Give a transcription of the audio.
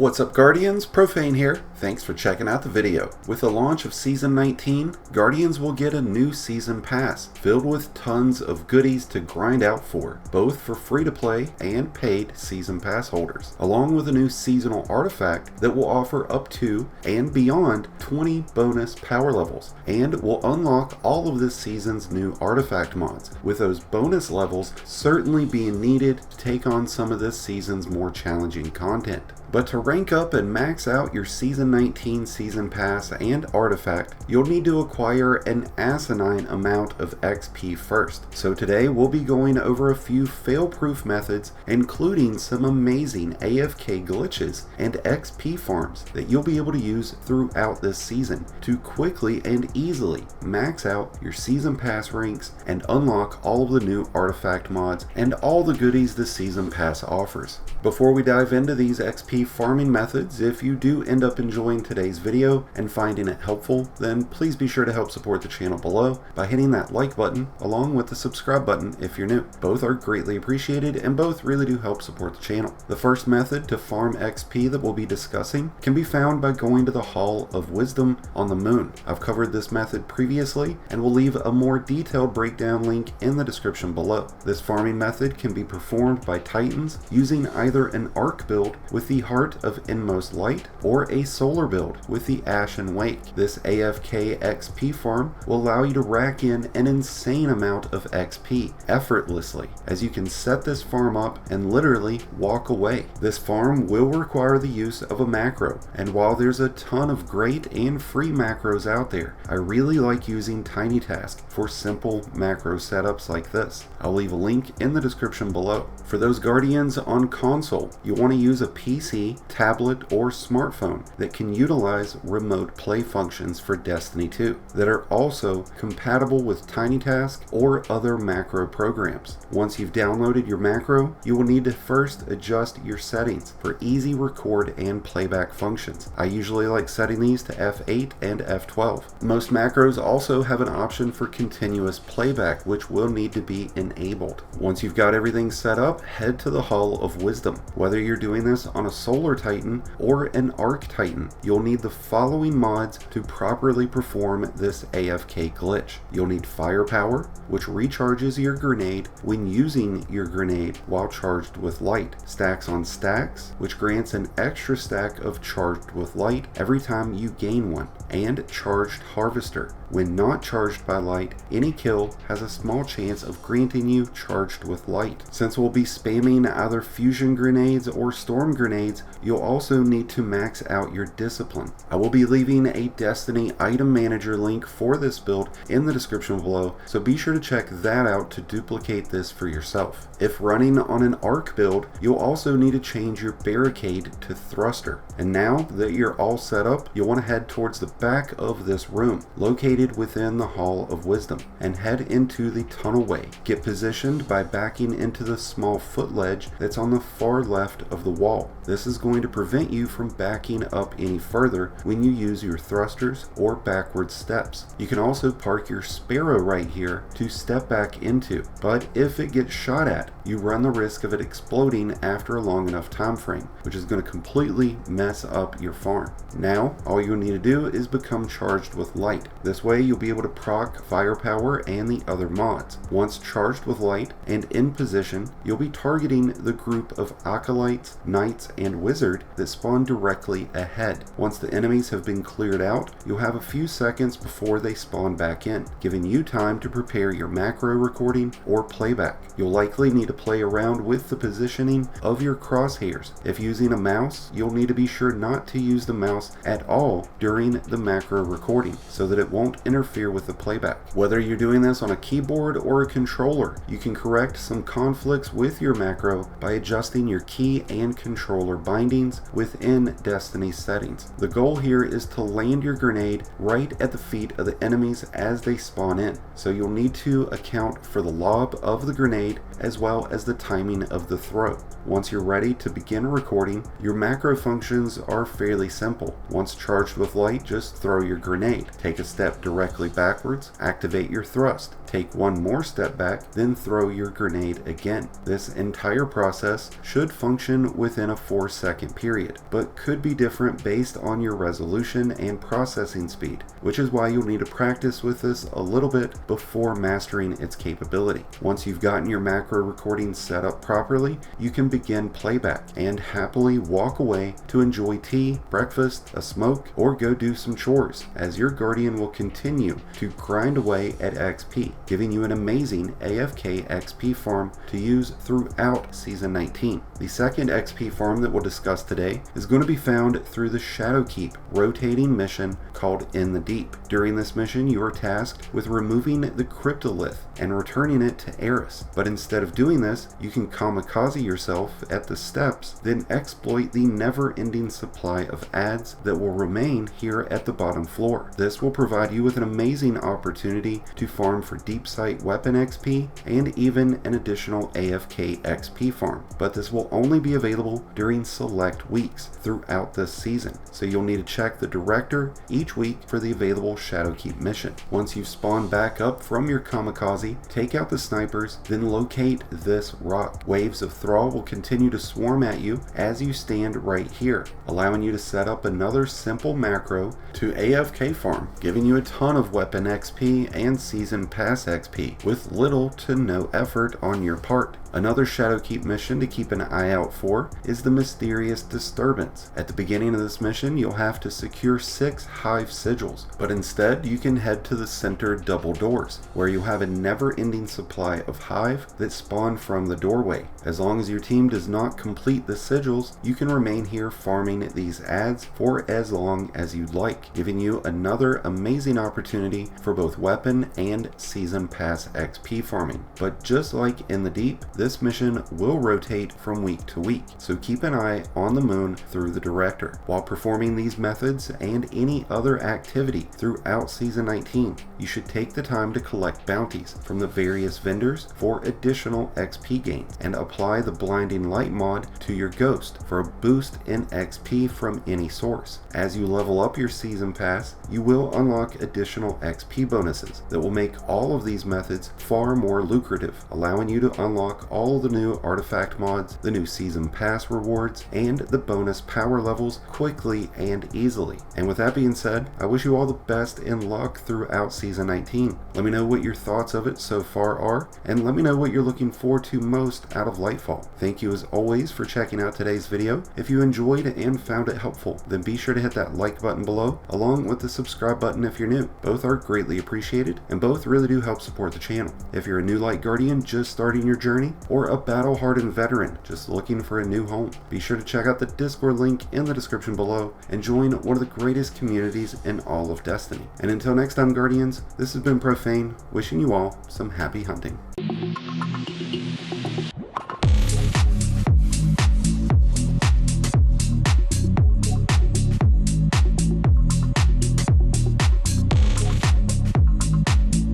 What's up, Guardians? Profane here. Thanks for checking out the video. With the launch of Season 19, Guardians will get a new Season Pass, filled with tons of goodies to grind out for, both for free-to-play and paid Season Pass holders, along with a new seasonal artifact that will offer up to and beyond 20 bonus power levels, and will unlock all of this season's new artifact mods, with those bonus levels certainly being needed to take on some of this season's more challenging content. But to rank up and max out your Season 19 Season Pass and Artifact, you'll need to acquire an asinine amount of XP first. So today we'll be going over a few fail-proof methods, including some amazing AFK glitches and XP farms that you'll be able to use throughout this season to quickly and easily max out your Season Pass ranks and unlock all of the new Artifact mods and all the goodies the Season Pass offers. Before we dive into these XP farming methods, if you do end up enjoying today's video and finding it helpful, then please be sure to help support the channel below by hitting that like button along with the subscribe button if you're new. Both are greatly appreciated and both really do help support the channel. The first method to farm XP that we'll be discussing can be found by going to the Hall of Wisdom on the Moon. I've covered this method previously and will leave a more detailed breakdown link in the description below. This farming method can be performed by Titans using either an Arc build with the Heart of Inmost Light or a Solar build with the Ashen Wake. This AFK XP farm will allow you to rack in an insane amount of XP effortlessly, as you can set this farm up and literally walk away. This farm will require the use of a macro, and while there's a ton of great and free macros out there, I really like using Tiny Task for simple macro setups like this. I'll leave a link in the description below. For those Guardians on console, you want to use a PC, tablet, or smartphone that can utilize remote play functions for Destiny 2 that are also compatible with Tiny Task or other macro programs. Once you've downloaded your macro, you will need to first adjust your settings for easy record and playback functions. I usually like setting these to F8 and F12. Most macros also have an option for continuous playback, which will need to be enabled. Once you've got everything set up, head to the Hall of Wisdom. Whether you're doing this on a Solar Titan or an Arc Titan, you'll need the following mods to properly perform this AFK glitch. You'll need Firepower, which recharges your grenade when using your grenade while charged with light. Stacks on Stacks, which grants an extra stack of charged with light every time you gain one. And Charged Harvester. When not charged by light, any kill has a small chance of granting you charged with light. Since we'll be spamming either fusion grenades or storm grenades, you'll also need to max out your discipline. I will be leaving a Destiny item manager link for this build in the description below, so be sure to check that out to duplicate this for yourself. If running on an Arc build, you'll also need to change your barricade to thruster. And now that you're all set up, you'll want to head towards the back of this room, located within the Hall of Wisdom, and head into the tunnelway. Get positioned by backing into the small foot ledge that's on the far left of the wall. This is going to prevent you from backing up any further when you use your thrusters or backward steps. You can also park your Sparrow right here to step back into, but if it gets shot at, you run the risk of it exploding after a long enough time frame, which is going to completely mess up your farm. Now, all you'll need to do is become charged with light. This way you'll be able to proc Firepower and the other mods. Once charged with light and in position, you'll be targeting the group of Acolytes, Knights, and Wizard that spawn directly ahead. Once the enemies have been cleared out, you'll have a few seconds before they spawn back in, giving you time to prepare your macro recording or playback. You'll likely need to play around with the positioning of your crosshairs. If using a mouse, you'll need to be sure not to use the mouse at all during the macro recording so that it won't interfere with the playback. Whether you're doing this on a keyboard or a controller, you can correct some conflicts with your macro by adjusting your key and controller bindings within Destiny settings. The goal here is to land your grenade right at the feet of the enemies as they spawn in, so you'll need to account for the lob of the grenade as well as the timing of the throw. Once you're ready to begin recording, your macro functions are fairly simple. Once charged with light, just throw your grenade. Take a step directly backwards, activate your thrust. take one more step back, then throw your grenade again. This entire process should function within a 4-second period, but could be different based on your resolution and processing speed, which is why you'll need to practice with this a little bit before mastering its capability. Once you've gotten your macro recording set up properly, you can begin playback and happily walk away to enjoy tea, breakfast, a smoke, or go do some chores, as your Guardian will continue to grind away at XP, giving you an amazing AFK XP farm to use throughout Season 19. The second XP farm that we'll discuss today is going to be found through the Shadowkeep rotating mission called In the Deep. During this mission, you are tasked with removing the cryptolith and returning it to Eris, but instead of doing this, you can kamikaze yourself at the steps, then exploit the never-ending supply of ads that will remain here at the bottom floor. This will provide you with an amazing opportunity to farm for Deepsight weapon XP and even an additional AFK XP farm, but this will only be available during select weeks throughout this season, so you'll need to check the director each week for the available Shadowkeep mission. Once you've spawned back up from your kamikaze, take out the snipers, then locate this rock. Waves of thrall will continue to swarm at you as you stand right here, allowing you to set up another simple macro to AFK farm, giving you a ton of weapon XP and season pass XP with little to no effort on your part. Another Shadowkeep mission to keep an eye out for is the Mysterious Disturbance. At the beginning of this mission, you'll have to secure 6 hive sigils, but instead you can head to the center double doors, where you'll have a never-ending supply of hive that spawn from the doorway. As long as your team does not complete the sigils, you can remain here farming these ads for as long as you'd like, giving you another amazing opportunity for both weapon and season pass XP farming. But just like In the Deep, this mission will rotate from week to week, so keep an eye on the moon through the director. While performing these methods and any other activity throughout Season 19, you should take the time to collect bounties from the various vendors for additional XP gains, and apply the blinding light mod to your ghost for a boost in XP from any source. As you level up your season pass, you will unlock additional XP bonuses that will make all of these methods far more lucrative, allowing you to unlock all the new artifact mods, the new season pass rewards, and the bonus power levels quickly and easily. And with that being said, I wish you all the best and luck throughout Season 19. Let me know what your thoughts of it so far are, and let me know what you're looking forward to most out of Lightfall. Thank you as always for checking out today's video. If you enjoyed and found it helpful, then be sure to hit that like button below, along with the subscribe button if you're new. Both are greatly appreciated, and both really do help support the channel. If you're a new Light Guardian just starting your journey, or a battle-hardened veteran just looking for a new home, be sure to check out the Discord link in the description below and join one of the greatest communities in all of Destiny. And until next time, Guardians, this has been Profane, wishing you all some happy hunting.